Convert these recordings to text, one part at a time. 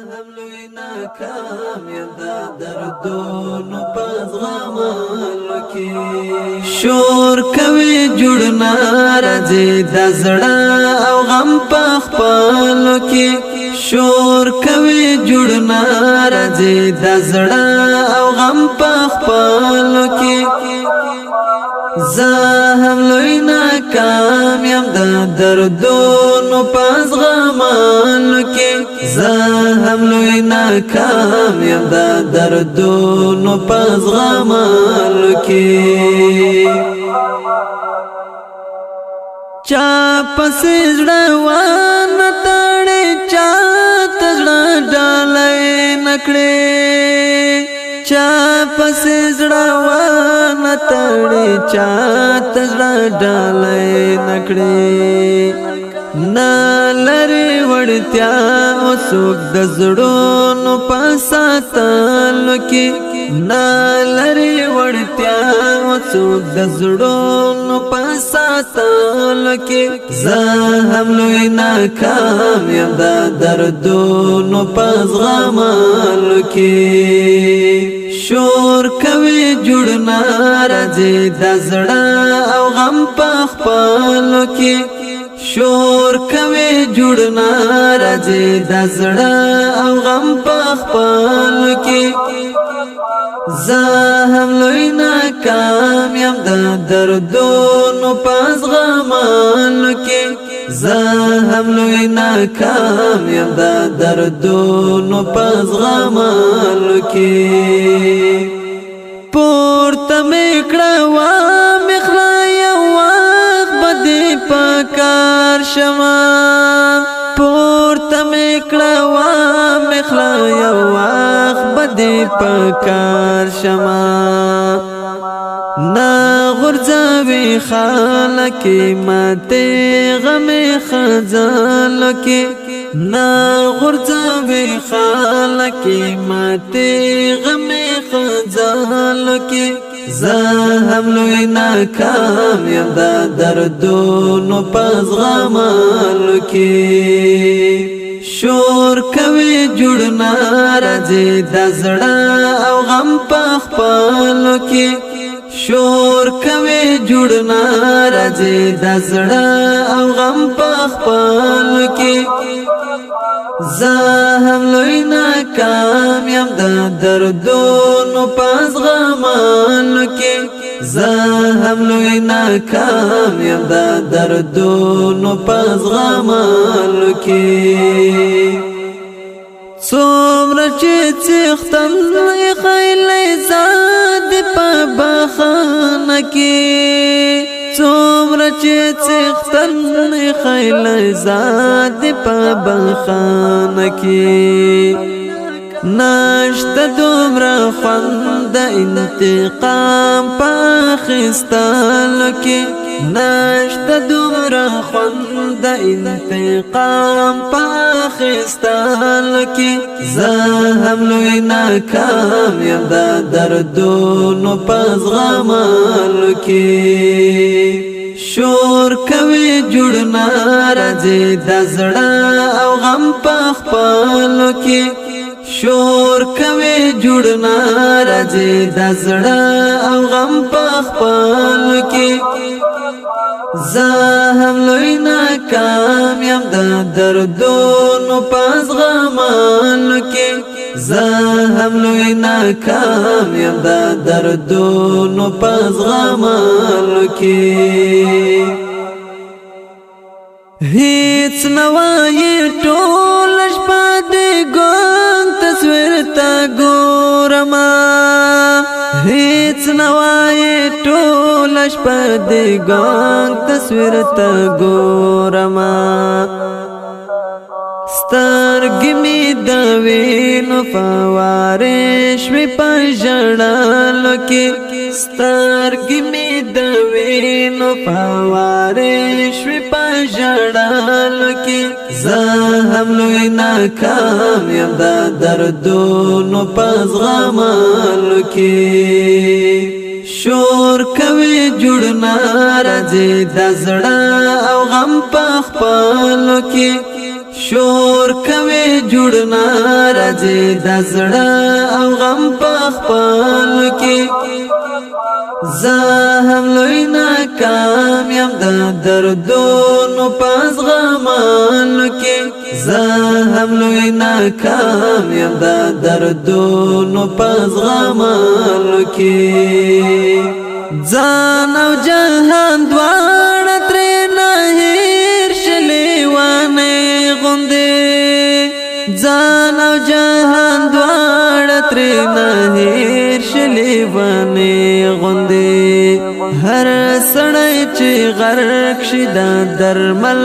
هم لوی ناکام یم دا دردونو پس غمالو کی شور کوي جوړ ناراضي د زړه او غم په خپلو کې شور کوي جوړ ناراضي د زړه او غم په خپلو کې زه هم لوی ناکام یم د دردونو پس غمالو کې زه هم لوی ناکام یم د دردونو پس غمالو کې چا پس زړه وانه تړې چا تزړه ډالې نکړې چا پس زړه وانه تړې چا تزړه ډالې نکړې نا لري وړتیا او څوک د زړونو پساتلو کې نا لري وړتیا او څوک د زړونو پساتلو کې زه هم لوی ناکام یم د دردونو پس غمالو کې شور کوي جوړ ناراضي د زړه او غم په خپلو کې شور کوي جوړ ناراضي د زړه او غم په خپلو کې زه هم لوی ناکام یم د دردونو پس غمالو کې زه هم لوی ناکام یم د دردونو پس غمالو کې پورته مې کړه وا مې خلا یو وخت به دې په کار شمه پورته مې کړه وا مې خلا یو وخت به دې په کار شمه نا غرزاوی خالکی ماتے غم خزالکی نا غرزاوی خالکی ماتے غم خزالکی زه هم لوی ناکام یم د دردونو پس غمالو کې شور کوي جوړ ناراضي د زړه او غم په خپلو کې شور کوي جوړ ناراضي د زړه او غم په خپلو کې زه هم لوی ناکام یم د دردونو پس غمالو کې زه هم لوی ناکام یم د دردونو پس غمالو کې څومره چې څښتن خیلی زاد په بخانه کې څومره چې څښتن خیلی زاد په بخانه کې نشته دومره خوند انتقام په اخیستلو کې نشته دومره خوند انتقام په اخیستلو کې زه هم لوی ناکام یم د دردونو پس غمالو کې شور کوي جوړ ناراضي د زړه او غم په خپلو کې شور کوي جوړ ناراضي د زړه او غم په خپلو کې زه هم لوی ناکام یم د دردونو پس غمالو کې زه هم لوی ناکام یم د دردونو پس غمالو کې هیڅ نوای ټول شپه دې ګون تصویر تا ګورما هیڅ نوای ټول شپه دې ګون تصویر تا ګورما سترګې مې د وینو فوارې شوې په ژړالو کې سترګې مې د وینو فوارې شوې په ژړالو کې زه هم لوی ناکام یم د دردونو پس غمالو کې شور کوي جوړ ناراضي د زړه او غم په خپلو کې شور کوي جوړنا راځي د زړه او غم په خپل کې زه هم لوی ناکام یم د دردونو په زغملو کې زه هم لوی ناکام یم د دردونو په زغملو کې ځان او جهان دواړه ترې نه هېر شلې وانې غوندې ځان او جهان دواړه ترې نه هېر شلې وانې غوندې هر سړی چې غرق شي د درمل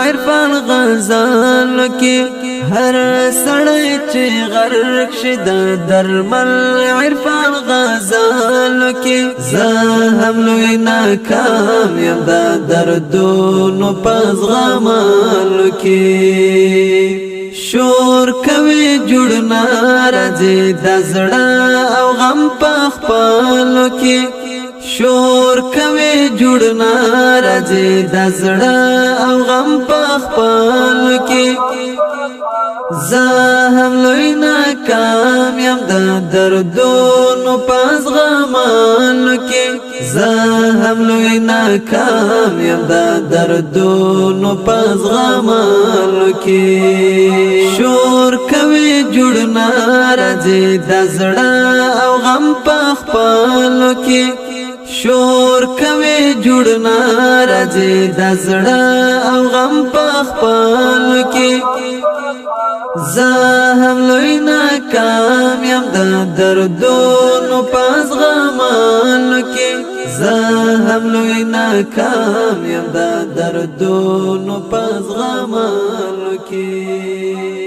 عرفان غزل کې هر سړی چې غرق شي د درمل عرفان غزل کې زه هم لوی ناکام یم د دردونو په زغملو کې شور کوي جوړنا راځي د زړه او غم په خپلو کې شور کوي جوړنا راځي د زړه او غم په خپلو کې زه هم لوی ناکام یم د دردونو په زغملو کې زه هم لوی ناکام یم د دردونو په زغملو کې شور کوي جوړنا راځي د زړه او غم په خپلو کې شور کوي جوړنا راځي د زړه او غم په خپلو کې زه هم لوی ناکام یم د دردونو په زغملو کې زه هم لوی ناکام یم د دردونو په زغملو کې